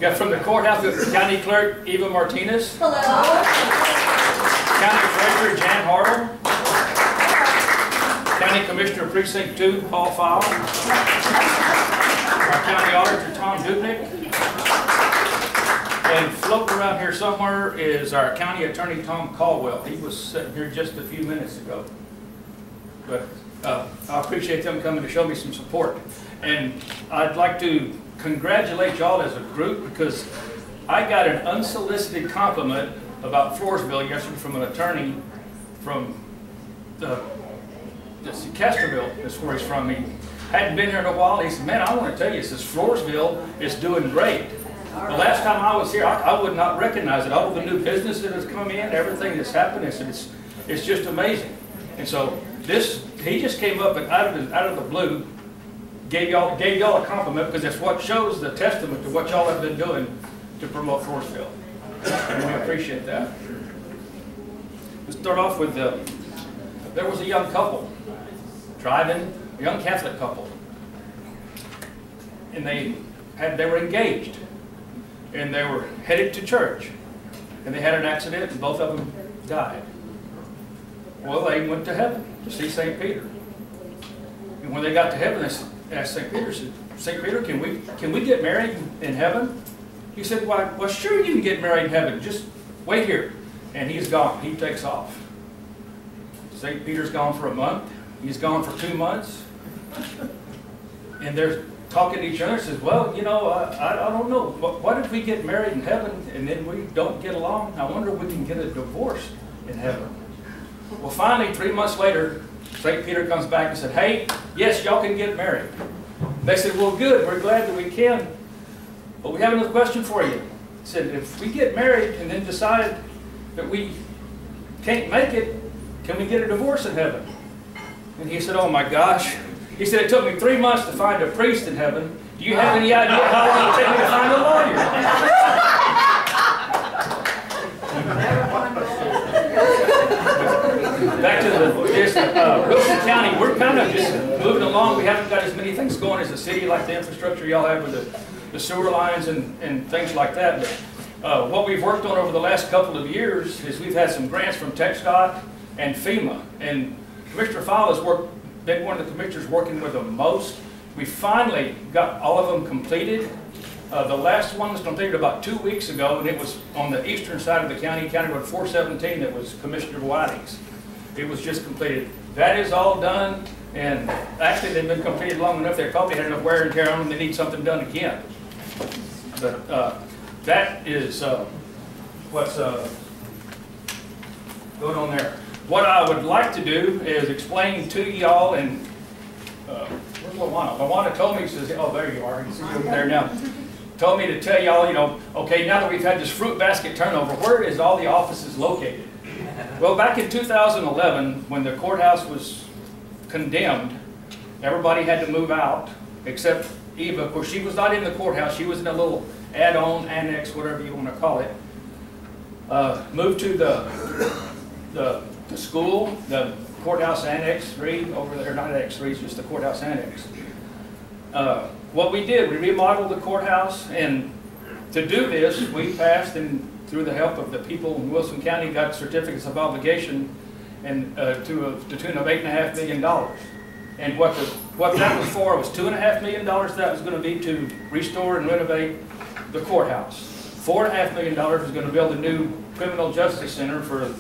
Got from the courthouse, County Clerk Eva Martinez. Hello. County Treasurer Jan Hartle. County Commissioner Precinct 2 Paul Fowle. Our County Auditor Tom Dubnik. And floating around here somewhere is our County Attorney Tom Caldwell. He was sitting here just a few minutes ago. But I appreciate them coming to show me some support. And I'd like to congratulate y'all as a group because I got an unsolicited compliment about Floresville yesterday from an attorney from Castroville, that's where he's from. He hadn't been here in a while. He said, man, I want to tell you, he says, Floresville is doing great. The last time I was here, I would not recognize it. All the new business that has come in, everything that's happened, it's just amazing. And so he just came up and out of the blue, gave y'all a compliment because that's what shows the testament to what y'all have been doing to promote Floresville. And we appreciate that. Let's start off with there was a young couple driving, a young Catholic couple, and they were engaged, and they were headed to church, and they had an accident, and both of them died. Well, they went to heaven to see St. Peter, and when they got to heaven, they asked St. Peter, said, St. Peter, can we get married in heaven? He said, well, sure you can get married in heaven. Just wait here. And he's gone. He takes off. St. Peter's gone for a month. He's gone for 2 months. And they're talking to each other. Says, well, you know, I don't know. What if we get married in heaven and then we don't get along? I wonder if we can get a divorce in heaven. Well, finally, 3 months later, St. Peter comes back and said, hey, yes, y'all can get married. They said, well, good. We're glad that we can. But we have another question for you. He said, if we get married and then decide that we can't make it, can we get a divorce in heaven? And he said, oh my gosh. He said, it took me 3 months to find a priest in heaven. Do you have any idea how long it would take me to find a lawyer? Back to Wilson County, we're kind of just moving along. We haven't got as many things going as a city, like the infrastructure y'all have with the sewer lines and things like that. But what we've worked on over the last couple of years is we've had some grants from TxDOT and FEMA. And Commissioner Fowle has been one of the commissioners working with them most. We finally got all of them completed. The last one was completed about 2 weeks ago, and it was on the eastern side of the county, County Road 417, that was Commissioner Whiting's. It was just completed. That is all done, and actually they've been completed long enough, they probably had enough wear and tear on them, they need something done again. But that is what's going on there. What I would like to do is explain to y'all, and where's LaWanna? LaWanna told me, she says, oh, there you are, you can see you over there now. Told me to tell y'all, you know, okay, now that we've had this fruit basket turnover, where is all the offices located? Well, back in 2011, when the courthouse was condemned, everybody had to move out, except Eva. Of course, she was not in the courthouse. She was in a little add-on, annex, whatever you want to call it. Moved to the school, the courthouse annex 3 over there, not annex 3, it's just the courthouse annex. What we did, we remodeled the courthouse, and to do this, we passed, and through the help of the people in Wilson County, got certificates of obligation, and to the tune of $8.5 million. And what that was for was $2.5 million that was going to be to restore and renovate the courthouse. $4.5 million was going to build a new criminal justice center for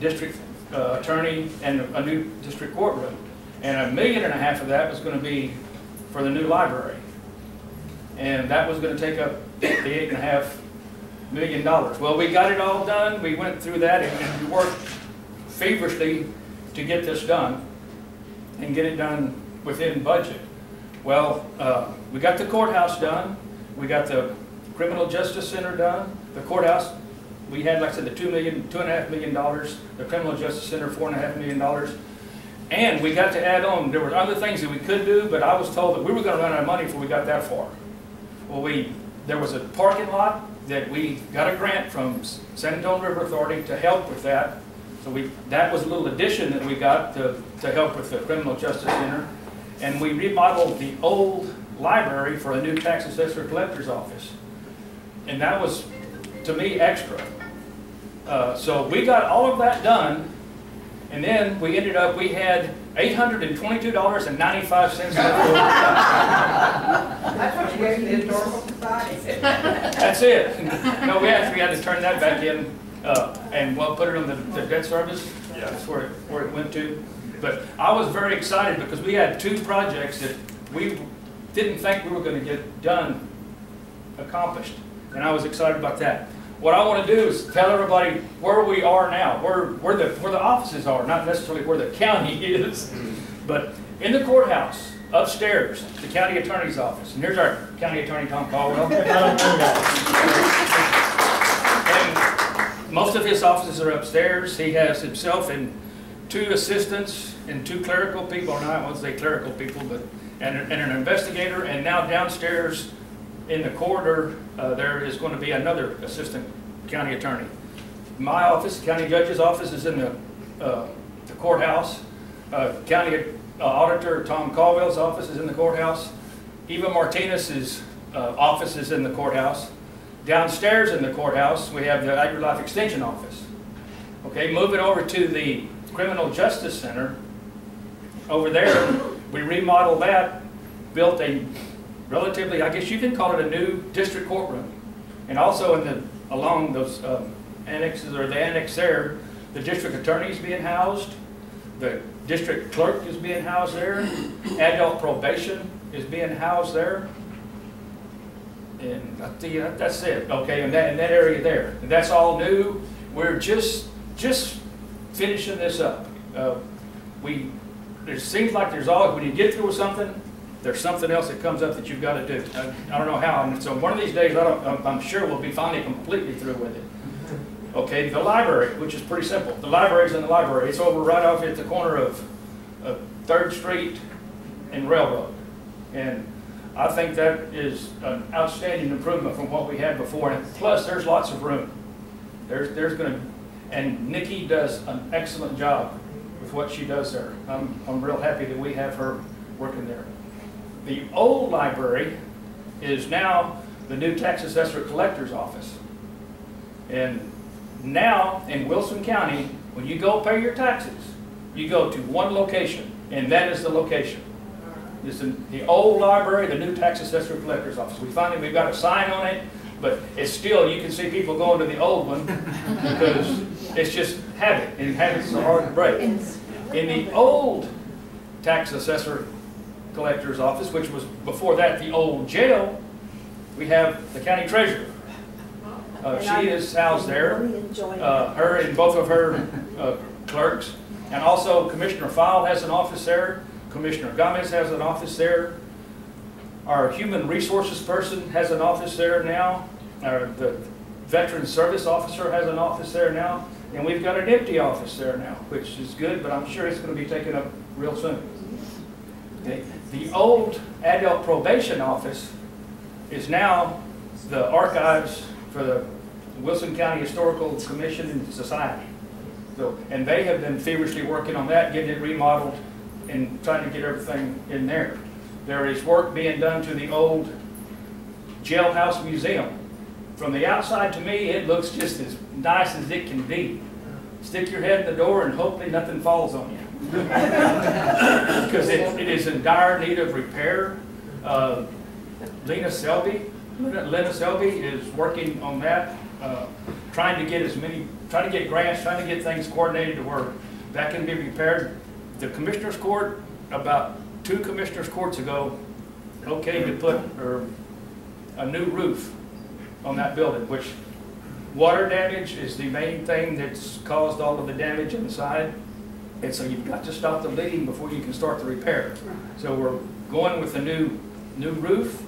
district attorney and a new district courtroom. And $1.5 million of that was going to be for the new library. And that was going to take up the $8.5 million. Well, we got it all done. We went through that and we worked feverishly to get this done and get it done within budget. Well, we got the courthouse done. We got the criminal justice center done. The courthouse, we had, like I said, the $2.5 million. The criminal justice center, $4.5 million. And we got to add on, there were other things that we could do, but I was told that we were going to run out of money before we got that far. Well, there was a parking lot that we got a grant from San Antonio River Authority to help with that. So that was a little addition that we got to help with the criminal justice center. And we remodeled the old library for a new tax assessor collector's office. And that was, to me, extra. So we got all of that done, and then we ended up, we had $822.95 left over. That's what you gave the Historical Society. That's it. No, we actually had to turn that back in, and we'll put it on the debt service. Yeah. That's where it went to. But I was very excited because we had two projects that we didn't think we were going to get done, accomplished. And I was excited about that. What I want to do is tell everybody where we are now, where the offices are, not necessarily where the county is, but in the courthouse, upstairs, the county attorney's office. And here's our county attorney, Tom Caldwell. And most of his offices are upstairs. He has himself and 2 assistants and 2 clerical people, or not, I won't say clerical people, but and an investigator. And now downstairs in the corridor, there is going to be another assistant county attorney. My office, the county judge's office, is in the courthouse. County auditor Tom Caldwell's office is in the courthouse. Eva Martinez's office is in the courthouse. Downstairs in the courthouse, we have the AgriLife Extension office. Okay, moving over to the Criminal Justice Center. Over there, we remodeled that, built a relatively, I guess you can call it a new district courtroom. And also along those annexes, or the annex there, the district attorney is being housed, the district clerk is being housed there, adult probation is being housed there. And I tell you, that's it, okay, in that area there. And that's all new. We're just finishing this up. It seems like there's always, when you get through with something, there's something else that comes up that you've got to do. I don't know how, and so one of these days, I'm sure we'll be finally completely through with it. Okay, the library, which is pretty simple. The library's in the library. It's over right off at the corner of 3rd Street and Railroad. And I think that is an outstanding improvement from what we had before. And plus, there's lots of room. There's going to, and Nikki does an excellent job with what she does there. I'm real happy that we have her working there. The old library is now the new tax assessor collector's office. And now in Wilson County, when you go pay your taxes, you go to one location, and that is the location. It's the old library, the new tax assessor collector's office. We've got a sign on it, but it's still, you can see people going to the old one because it's just habit, and habits are hard to break. In the old tax assessor collector's office, which was before that the old jail, we have the county treasurer. She is housed there, her and both of her clerks, and also Commissioner File has an office there, Commissioner Gomez has an office there, our human resources person has an office there now, the veteran service officer has an office there now, and we've got an empty office there now, which is good, but I'm sure it's going to be taken up real soon. Okay. The old adult probation office is now the archives for the Wilson County Historical Commission and Society. So, and they have been feverishly working on that, getting it remodeled and trying to get everything in there. There is work being done to the old jailhouse museum. From the outside, to me, it looks just as nice as it can be. Stick your head in the door and hopefully nothing falls on you. Because it is in dire need of repair. Lena Selby is working on that, trying to get grants, trying to get things coordinated to where that can be repaired. The Commissioner's Court, about 2 Commissioner's Courts ago, okayed to put a new roof on that building, which water damage is the main thing that's caused all of the damage inside. And so you've got to stop the leaking before you can start the repair. So we're going with a new roof.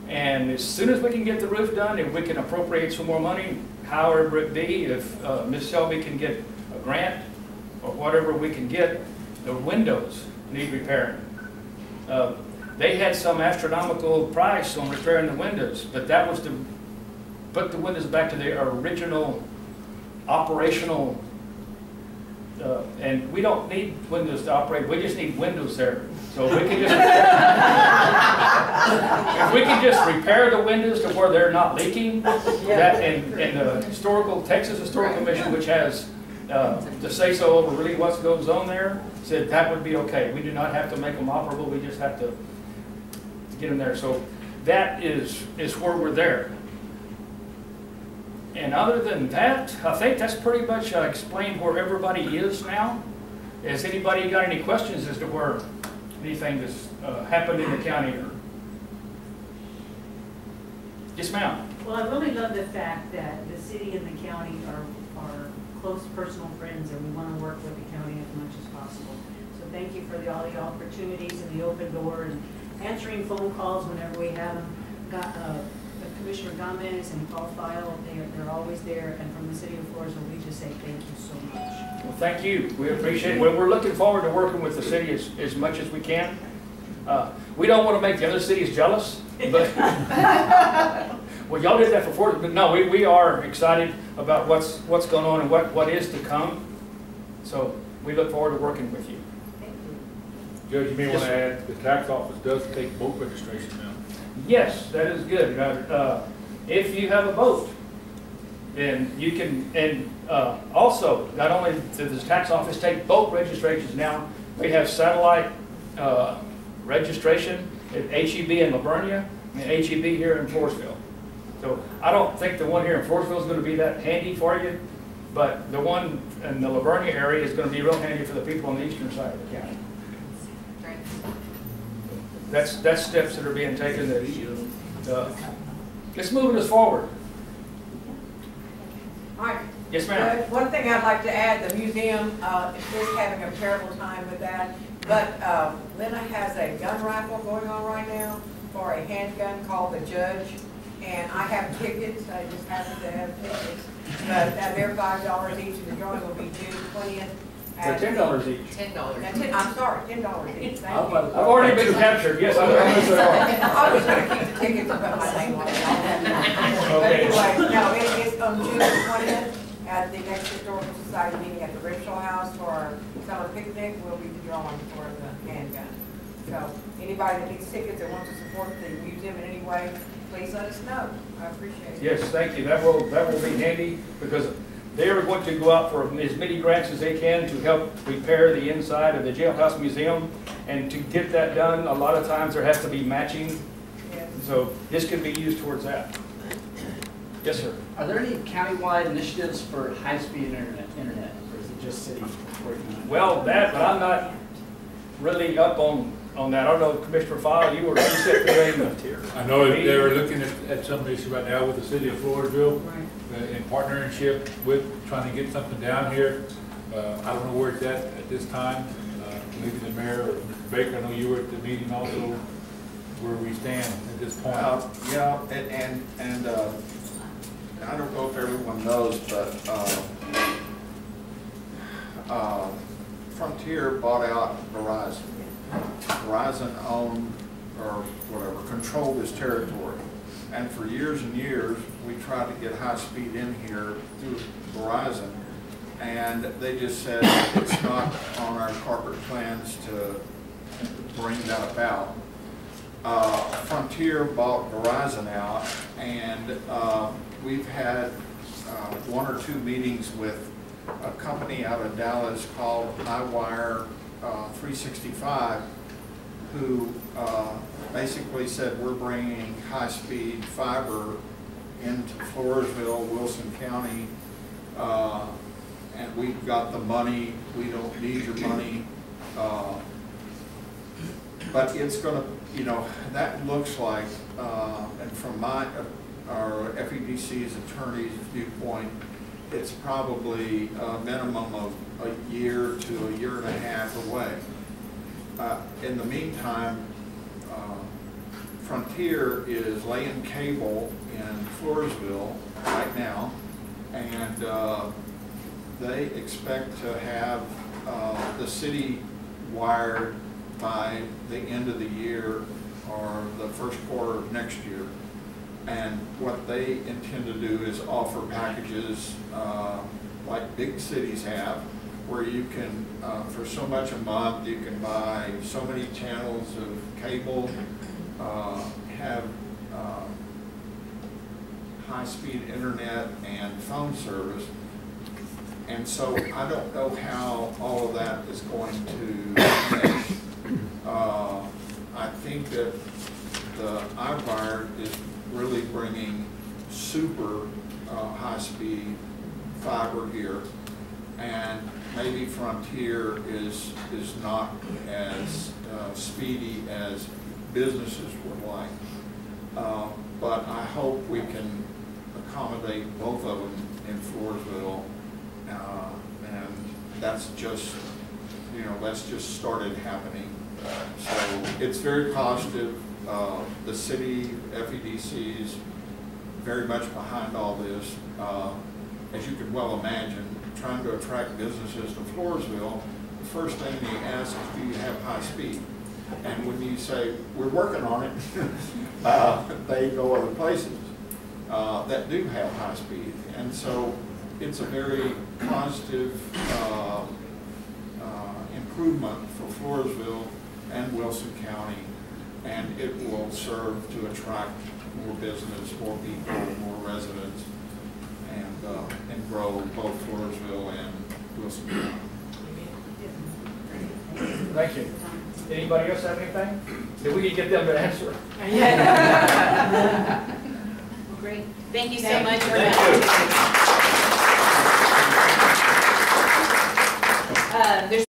And as soon as we can get the roof done, if we can appropriate some more money, however it be, if Ms. Selby can get a grant or whatever we can get, the windows need repairing. They had some astronomical price on repairing the windows, but that was to put the windows back to their original operational And we don't need windows to operate, we just need windows there. So if we can just, if we can just repair the windows to where they're not leaking, that, and the Texas Historical Commission, which has the say-so over really what goes on there, said that would be okay. We do not have to make them operable, we just have to get them there. So that is where we're there. And other than that, I think that's pretty much explained where everybody is now. Has anybody got any questions as to where anything that's happened in the county? Or... Yes, ma'am. Well, I really love the fact that the city and the county are close personal friends, and we want to work with the county as much as possible. So thank you for all the opportunities and the open door and answering phone calls whenever we have them. Got Commissioner Gomez and Paul File, they're always there, and from the city of Floresville, we just say thank you so much. Well, thank you. We appreciate it. Well, we're looking forward to working with the city as much as we can. We don't want to make the other cities jealous, but well, y'all did that before. But no, we are excited about what's going on and what is to come. So we look forward to working with you. Thank you. Judge, you may want to add, the tax office does take boat registration now. Yes, that is good. If you have a boat, then you can, and also, not only does the tax office take boat registrations now, we have satellite registration at HEB in Livonia and HEB here in Floresville. So I don't think the one here in Floresville is going to be that handy for you, but the one in the Livonia area is going to be real handy for the people on the eastern side of the county. That's steps that are being taken that it's moving us forward. All right. Yes, ma'am. One thing I'd like to add, the museum is having a terrible time with that, but Lena has a gun raffle going on right now for a handgun called the Judge, and I have tickets. I just happen to have tickets, but they're $5 each, and the drawing will be June 20th. For $10 each. $10. I'm sorry, $10 each. Thank you. I've already been captured. Yes, I I was going to keep the tickets and put my name on it. But anyway, no, it's on June 20th at the next Historical Society meeting at the Rachel House for our summer picnic. We'll be drawing for the handgun. So anybody that needs tickets or wants to support the museum in any way, please let us know. I appreciate it. Yes, thank you. That will be handy because they are going to go out for as many grants as they can to help repair the inside of the jailhouse museum. And to get that done, a lot of times there has to be matching. Yes. So this could be used towards that. Yes, sir. Are there any countywide initiatives for high-speed internet, or is it just city working on it? Well, but I'm not really up on that. I don't know, Commissioner File, you were I know they're looking at some issue right now with the city of Floresville. Right. In partnership with trying to get something down here. I don't know where it's at this time. Maybe the mayor or Mr. Baker, I know you were at the meeting also, where we stand at this point. Yeah, and I don't know if everyone knows, but Frontier bought out Verizon. Verizon owned, or whatever, controlled this territory. And for years and years, we tried to get high speed in here through Verizon, and they just said it's not on our corporate plans to bring that about. Frontier bought Verizon out, and we've had one or two meetings with a company out of Dallas called iWire 365, who basically said we're bringing high-speed fiber into Floresville, Wilson County, and we've got the money. We don't need your money, but it's going to, that looks like, and from our FEDC's attorney's viewpoint, it's probably a minimum of a year to a year and a half away. In the meantime, Frontier is laying cable in Floresville right now, and they expect to have the city wired by the end of the year or the first quarter of next year. And what they intend to do is offer packages like big cities have, where you can, for so much a month, you can buy so many channels of cable, have high-speed internet and phone service. And so I don't know how all of that is going to mesh. I think that the iWire is really bringing super high-speed fiber here, and maybe Frontier is not as speedy as businesses would like. But I hope we can accommodate both of them in Floresville, and that's just, that's just started happening. So it's very positive. The city, FEDC, is very much behind all this. As you can well imagine, trying to attract businesses to Floresville, the first thing they ask is, do you have high speed? And when you say, we're working on it, they go other places that do have high speed. And so it's a very positive improvement for Floresville and Wilson County, and it will serve to attract more business, more people, more residents, and grow both Floresville and Wilson County. Thank you. Anybody else have anything? Did we get them to answer? Well, great. Thank you so much for that.